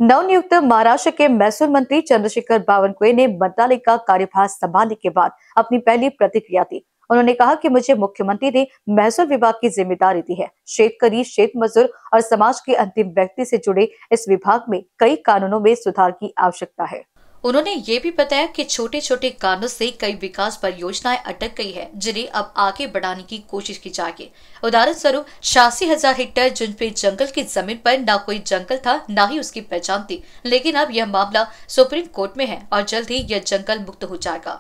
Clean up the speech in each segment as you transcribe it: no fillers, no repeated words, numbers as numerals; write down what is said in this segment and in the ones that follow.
नवनियुक्त महाराष्ट्र के महसूल मंत्री चंद्रशेखर बावनकुळे ने मंत्रालय का कार्यभार संभालने के बाद अपनी पहली प्रतिक्रिया दी। उन्होंने कहा कि मुझे मुख्यमंत्री ने महसूल विभाग की जिम्मेदारी दी है। शेतकरी, शेत मजदूर और समाज के अंतिम व्यक्ति से जुड़े इस विभाग में कई कानूनों में सुधार की आवश्यकता है। उन्होंने ये भी बताया कि छोटे छोटे कारणों से कई विकास परियोजनाएं अटक गई है, जिन्हें अब आगे बढ़ाने की कोशिश की जाएगी। उदाहरण स्वरूप 86,000 हेक्टेयर जुनपे जंगल की जमीन पर न कोई जंगल था, न ही उसकी पहचान थी, लेकिन अब यह मामला सुप्रीम कोर्ट में है और जल्द ही यह जंगल मुक्त हो जाएगा।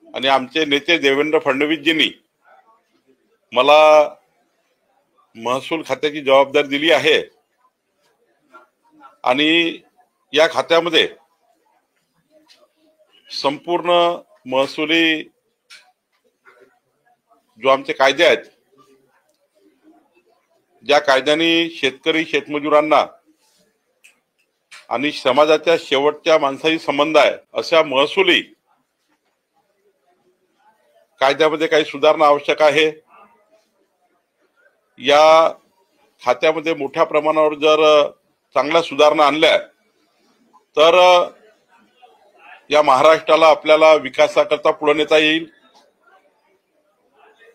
आणि आमचे नेते देवेंद्र फडणवीसजींनी मला महसूल खात्याची जबाबदारी दिली आहे आणि या खात्यामध्ये संपूर्ण महसुली जो आमचे कायदे आहेत, ज्या कायद्याने शेतकरी शेतमजुरांना आणि समाजाच्या शेवटच्या माणसाशी संबंध आहे अशा महसुली कायद्यामध्ये काही सुधारणा आवश्यक आहे। या खात्यामध्ये मोठ्या प्रमाणावर जर चांगल्या सुधारणा आणल्या तर या महाराष्ट्राला आपल्याला विकासाकरता पुढे नेता येईल।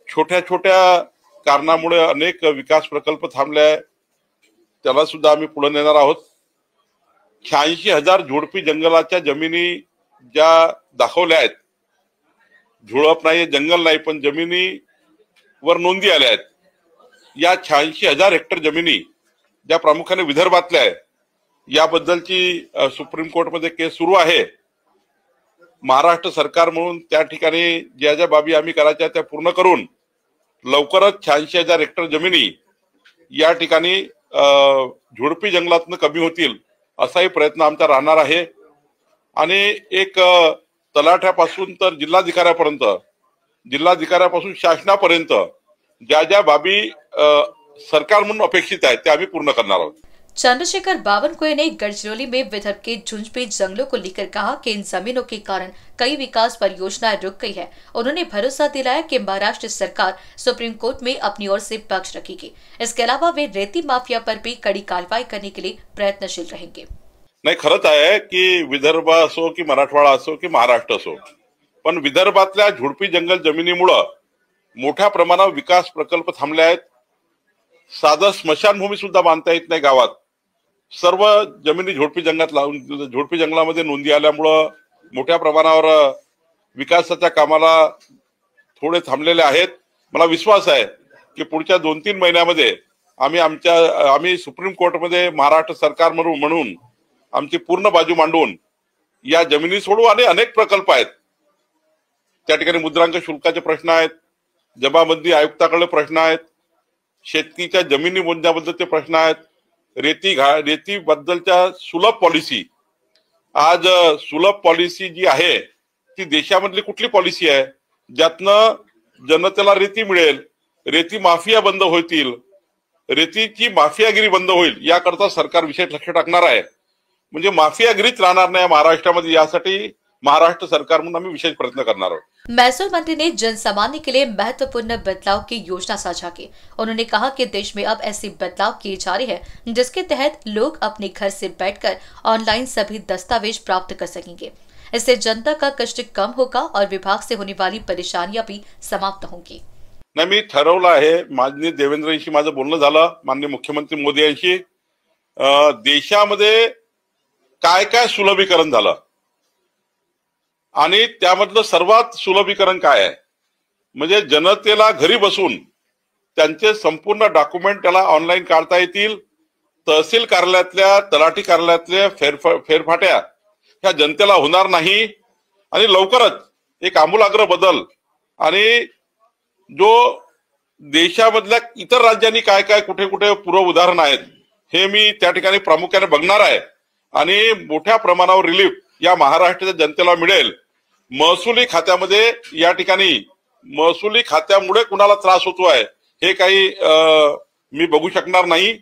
छोट्या छोट्या कारणामुळे अनेक विकास प्रकल्प थांबले आहेत, त्याला सुद्धा आम्ही पुढे नेणार आहोत। 86,000 झोडपी जंगलाच्या जमिनी ज्या दाखवल्या आहेत, झुळप नाही, जंगल नाही, पण जमिनीवर नोंदी आल्या आहेत। या 86,000 हेक्टर जमिनी ज्या प्रामुख्याने विदर्भातल्या आहेत, याबद्दलची सुप्रीम कोर्ट मध्ये केस सुरू आहे। महाराष्ट्र सरकार म्हणून त्या ठिकाणी ज्या ज्या बाबी आम्ही करायच्या त्या पूर्ण करून लवकरच 86,000 हेक्टर जमिनी या ठिकाणी झुडपी जंगलातून कमी होतील असाही प्रयत्न आमचा राहणार आहे। आणि एक तलाठ्यापासून तर जिल्हाधिकाऱ्यापासून शासनापर्यंत ज्या ज्या बाबी सरकार म्हणून अपेक्षित आहेत त्या आम्ही पूर्ण करणार आहोत। चंद्रशेखर बावनकुळे ने गढ़चिरौली में विदर्भ के झुंझपे जंगलों को लेकर कहा कि इन जमीनों के कारण कई विकास परियोजनाएं रुक गई है। उन्होंने भरोसा दिलाया कि महाराष्ट्र सरकार सुप्रीम कोर्ट में अपनी ओर से पक्ष रखेगी। इसके अलावा वे रेती माफिया पर भी कड़ी कार्रवाई करने के लिए प्रयत्नशील रहेंगे। नाही, खरंच आहे की विदर्भ असो की मराठवाडा असो की महाराष्ट्र असो, पण विदर्भातल्या झुडपी जंगल जमिनीमुळे मोठ्या प्रमाणावर विकास प्रकल्प थांबले आहेत। साधं स्मशानभूमी सुद्धा बांधता येत नाही गावात। सर्व जमिनी झोडपी जंगलामध्ये नोंदी आल्यामुळे मोठ्या प्रमाणावर विकासाच्या कामाला थोडे थांबलेले आहेत। मला विश्वास आहे की पुढच्या 2-3 महिन्यामध्ये आम्ही सुप्रीम कोर्टमध्ये महाराष्ट्र सरकार म्हणून आमची पूर्ण बाजू मांडून या जमिनी सोडू। आणि अनेक प्रकल्प आहेत, त्या ठिकाणी मुद्रांक शुल्काचे प्रश्न आहेत, जमाबंदी आयुक्ताकडे प्रश्न आहेत, शेतीच्या जमिनी मोजण्याबद्दलचे प्रश्न आहेत, रेती बद्दलच्या सुलभ पॉलिसी। आज सुलभ पॉलिसी जी आहे ती देशामधली कुठली पॉलिसी आहे ज्यातनं जनतेला रेती मिळेल, रेती माफिया बंद होतील, रेतीची माफियागिरी बंद होईल, याकरता सरकार विशेष लक्ष टाकणार आहे। म्हणजे माफियागिरीच राहणार नाही महाराष्ट्रामध्ये, यासाठी महाराष्ट्र सरकार म्हणून आम्ही विशेष प्रयत्न करणार आहोत। महसूल मंत्री ने जन सामान्य के लिए महत्वपूर्ण बदलाव की योजना साझा की। उन्होंने कहा कि देश में अब ऐसे बदलाव किए जा रहे हैं जिसके तहत लोग अपने घर से बैठकर ऑनलाइन सभी दस्तावेज प्राप्त कर सकेंगे। इससे जनता का कष्ट कम होगा और विभाग से होने वाली परेशानियां भी समाप्त होंगी। नाही, मी ठरवलं आहे, माननीय देवेंद्रजींशी माझं बोलणं झालं, माननीय मुख्यमंत्री मोदी यांची, देशामध्ये काय काय सुलभीकरण झालं आणि त्यामधलं सर्वात सुलभीकरण काय आहे, म्हणजे जनतेला घरी बसून त्यांचे संपूर्ण डॉक्युमेंट त्याला ऑनलाईन काढता येतील। तहसील कार्यालयातल्या, तलाठी कार्यालयातल्या फेरफाट्या ह्या जनतेला होणार नाही आणि लवकरच एक आमूलाग्र बदल आणि जो देशामधल्या इतर राज्यांनी काय काय कुठे कुठे पूर्व उदाहरण आहेत हे मी त्या ठिकाणी प्रामुख्याने बघणार आहे आणि मोठ्या प्रमाणावर रिलीफ या महाराष्ट्राच्या जनतेला मिळेल। महसुली खात्यामध्ये या ठिकाणी महसुली खात्यामुळे कुणाला त्रास होतो आहे हे काही मी बघू शकणार नाही।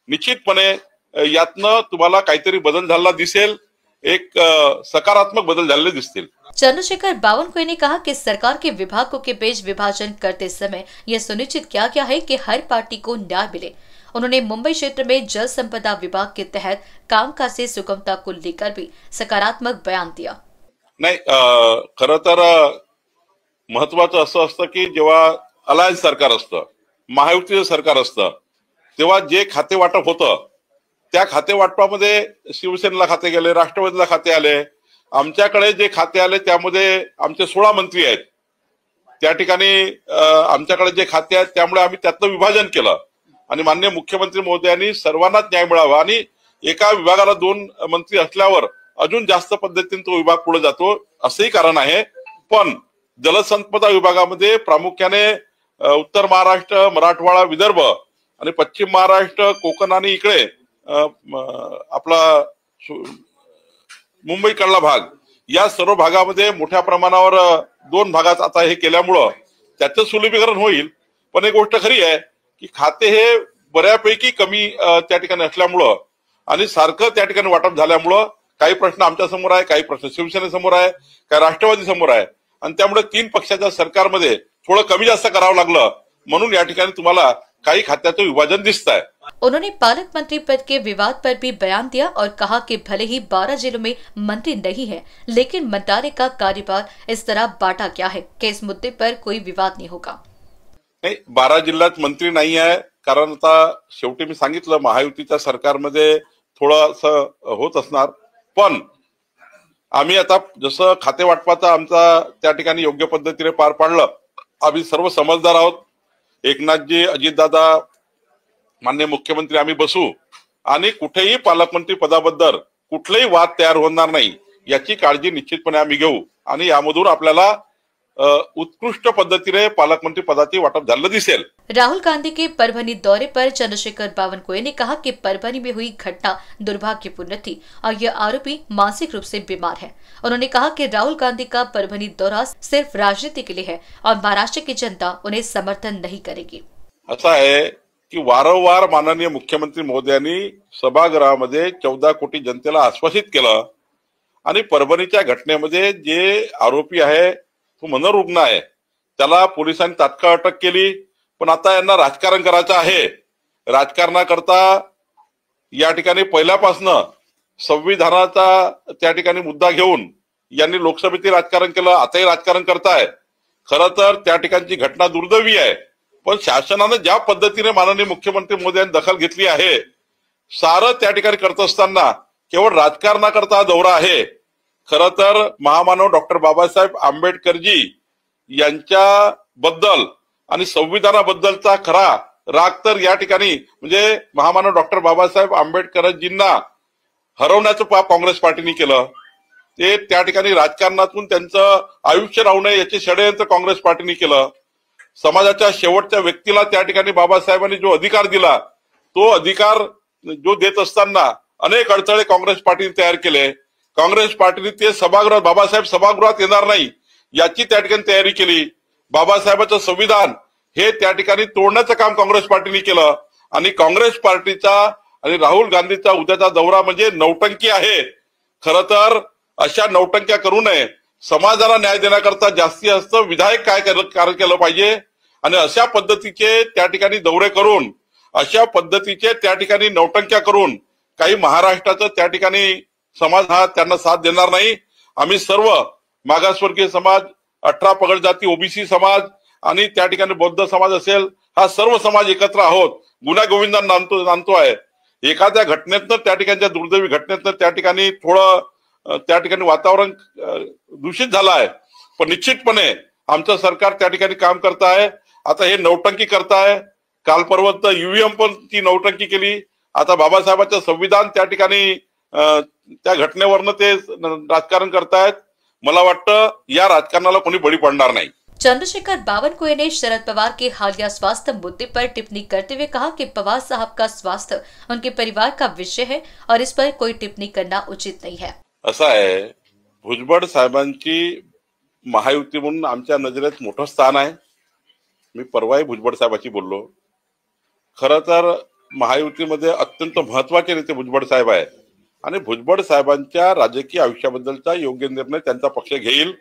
निश्चितपणे यातनं तुम्हाला काहीतरी बदल झालेला दिसेल, एक सकारात्मक बदल झालेले दिसतील। चंद्रशेखर बावनकुळे ने कहा कि सरकार के विभागों के बीच विभाजन करते समय यह सुनिश्चित किया गया है कि हर पार्टी को न्याय मिले। उन्होंने मुंबई क्षेत्र में जल संपदा विभाग के तहत कामकाज से सुगमता को लेकर भी सकारात्मक बयान दिया। नाही, खरं तर महत्वाचं असं असतं की जेव्हा अलायन्स सरकार असतं, महायुतीचं सरकार असतं, तेव्हा जे खाते वाटप होतं त्या खाते वाटपामध्ये शिवसेनेला खाते गेले, राष्ट्रवादीला खाते आले, आमच्याकडे जे खाते आले त्यामध्ये आमचे 16 मंत्री आहेत, त्या ठिकाणी आमच्याकडे जे खाते आहेत त्यामुळे आम्ही त्यातलं विभाजन केलं आणि माननीय मुख्यमंत्री महोदयांनी सर्वांनाच न्याय मिळावा आणि एका विभागाला 2 मंत्री असल्यावर अजून जास्त पद्धतीने तो विभाग पुढे जातो असंही कारण आहे। पण जलसंपदा विभागामध्ये प्रामुख्याने उत्तर महाराष्ट्र, मराठवाडा, विदर्भ आणि पश्चिम महाराष्ट्र, कोकण आणि इकडे आपला मुंबईकडला भाग, या सर्व भागामध्ये मोठ्या प्रमाणावर 2 भागात आता हे केल्यामुळं त्याचं सुलभीकरण होईल। पण एक गोष्ट खरी आहे की खाते हे बऱ्यापैकी कमी त्या ठिकाणी असल्यामुळं आणि सारखं त्या ठिकाणी वाटप झाल्यामुळं काही प्रश्न आमच्या समोर आहे, काही प्रश्न शिवसेनेसमोर आहे, काही राष्ट्रवादी समोर आहे आणि त्यामुळे 3 पक्षाच्या सरकारमध्ये थोडं कमी जास्त करावं लागलं म्हणून या ठिकाणी तुम्हाला काही खात्याचं विभाजन दिसत आहे। उन्होंने पालक मंत्री पद के विवाद पर भी बयान दिया और कहा कि भले ही 12 जिलों में मंत्री नहीं है, लेकिन मंत्रालय का कार्यभार इस तरह बांटा गया है कि इस मुद्दे पर कोई विवाद नहीं होगा। नाही, 12 जिल्ह्यात मंत्री नाही आहे, कारण आता शेवटी मी सांगितलं महायुतीच्या सरकारमध्ये थोडंसं होत असणार, पण आम्ही आता जसं खाते वाटपाचा आमचा त्या ठिकाणी योग्य पद्धतीने पार पाडलं, आम्ही सर्व समजदार आहोत। एकनाथजी, अजितदादा, माननीय मुख्यमंत्री आम्ही बसू आणि कुठेही पालकमंत्री पदाबद्दल कुठलाही वाद तयार होणार नाही याची काळजी निश्चितपणे आम्ही घेऊ आणि यामधून आपल्याला उत्कृष्ट पद्धतीने पालकमंत्री पदाची वाटप झालं दिसेल। राहुल गांधी के परभनी दौरे पर चंद्रशेखर बावनकुळे ने कहा कि परभनी में हुई घटना दुर्भाग्यपूर्ण थी और यह आरोपी मानसिक रूप से बीमार है। उन्होंने कहा कि राहुल गांधी का परभनी दौरा सिर्फ राजनीति के लिए है और महाराष्ट्र की जनता उन्हें समर्थन नहीं करेगी। असं आहे की वारंवार माननीय मुख्यमंत्री महोदयांनी सभागृहामध्ये 14 कोटी जनतेला आश्वासित केलं आणि परभणीच्या घटनेमध्ये जे आरोपी आहे तो मनोरुग्ण आहे, त्याला पोलिसांनी तात्काळ अटक केली, पण आता यांना राजकारण करायचं आहे। राजकारणाकरता या ठिकाणी पहिल्यापासनं संविधानाचा त्या ठिकाणी मुद्दा घेऊन यांनी लोकसभेतील राजकारण केलं, आताही राजकारण करताय। खरं तर त्या ठिकाणची घटना दुर्दैवी आहे, पण शासनाने ज्या पद्धतीने माननीय मुख्यमंत्री मोदयांनी दखल घेतली आहे, सारं त्या ठिकाणी करत असताना केवळ राजकारणाकरता दौरा आहे। खरं तर महामानव डॉक्टर बाबासाहेब आंबेडकरजी यांच्या बद्दल आणि संविधानाबद्दलचा खरा राग तर या ठिकाणी म्हणजे महामानव डॉक्टर बाबासाहेब आंबेडकरजींना हरवण्याचं पाप काँग्रेस पार्टीने केलं। ते त्या ठिकाणी राजकारणातून त्यांचं आयुष्य राहू नये याचे षडयंत्र काँग्रेस पार्टीने केलं। समाजाच्या शेवटच्या व्यक्तीला त्या ठिकाणी बाबासाहेबांनी जो अधिकार दिला, तो अधिकार जो देत असताना अनेक अडथळे काँग्रेस पार्टीने तयार केले। काँग्रेस पार्टीने ते सभागृहात, बाबासाहेब सभागृहात येणार नाही याची त्या ठिकाणी तयारी केली। बाबासाहेबांचं संविधान हे त्या ठिकाणी तोडण्याचं काम काँग्रेस पार्टीने केलं आणि काँग्रेस पार्टीचा आणि राहुल गांधीचा उद्याचा दौरा म्हणजे नौटंकी आहे। खरं तर अशा नौटंक्या करू नये, समाजाला न्याय देण्याकरता जास्तीत जास्त विधायक काय कार्य केलं पाहिजे आणि अशा पद्धतीचे त्या ठिकाणी दौरे करून, अशा पद्धतीचे त्या ठिकाणी नौटंक्या करून काही महाराष्ट्राचं त्या ठिकाणी समाज हा त्यांना साथ देणार नाही। आम्ही सर्व मागासवर्गीय समाज, 18 पगड जाती, ओबीसी समाज आणि त्या ठिकाणी बौद्ध समाज असेल, हा सर्व समाज एकत्र आहोत, गुण्यागोविंदांना नांदतो आहे। एखाद्या घटनेतनं त्या ठिकाणच्या दुर्दैवी घटनेतनं त्या ठिकाणी थोडं त्या ठिकाणी वातावरण दूषित झालं आहे, पण निश्चितपणे आमचं सरकार त्या ठिकाणी काम करत आहे। आता हे नौटंकी करताय, काल परवा ईव्हीएम पण ती नौटंकी केली, आता बाबासाहेबांचं संविधान त्या ठिकाणी त्या घटनेवरनं ते राजकारण करतायत। मला वाटतं या राजकारणाला कोणी बळी पडणार नाही। चंद्रशेखर बावनकुळे ने शरद पवार के हालिया स्वास्थ्य मुद्दे पर टिप्पणी करते हुए कहा कि पवार साहब का स्वास्थ्य उनके परिवार का विषय है और इस पर कोई टिप्पणी करना उचित नहीं है। असं आहे, भुजबळ साहेबांची महायुती म्हणून आमच्या नजरेत मोठं स्थान आहे। मी परवाही भुजबळ साहेबांची बोललो। खरं तर महायुतीमध्ये अत्यंत महत्वाचे नेते भुजबळ साहेब आहेत आणि भुजबळ साहेबांच्या राजकीय आयुष्याबद्दलचा योग्य निर्णय त्यांचा पक्ष घेईल।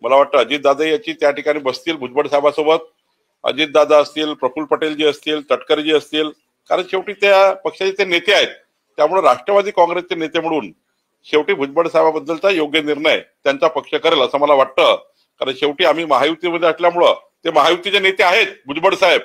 मला वाटतं अजितदादा याची त्या ठिकाणी बसतील भुजबळ साहेबांसोबत, अजितदादा असतील, प्रफुल्ल पटेल जी असतील, तटकरे जी असतील, कारण शेवटी त्या पक्षाचे ते नेते आहेत. त्यामुळे राष्ट्रवादी काँग्रेसचे नेते म्हणून शेवटी भुजबळ साहेबाबद्दलचा योग्य निर्णय त्यांचा पक्ष करेल असं मला वाटतं. कारण शेवटी आम्ही महायुतीमध्ये असल्यामुळं ते महायुतीचे नेते आहेत भुजबळ साहेब,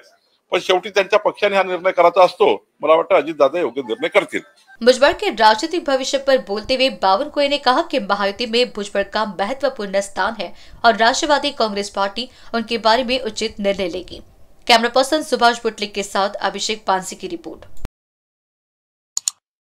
पण शेवटी त्यांच्या पक्षाने हा निर्णय करायचा असतो. मला वाटतं अजितदादा योग्य निर्णय करतील. भुजबल के राजनीतिक भविष्य पर बोलते हुए बावनकुळे ने कहा कि महायुति में भुजबल का महत्वपूर्ण स्थान है और राष्ट्रवादी कांग्रेस पार्टी उनके बारे में उचित निर्णय लेगी। कैमरा पर्सन सुभाष बुटलिक के साथ अभिषेक पानसी की रिपोर्ट।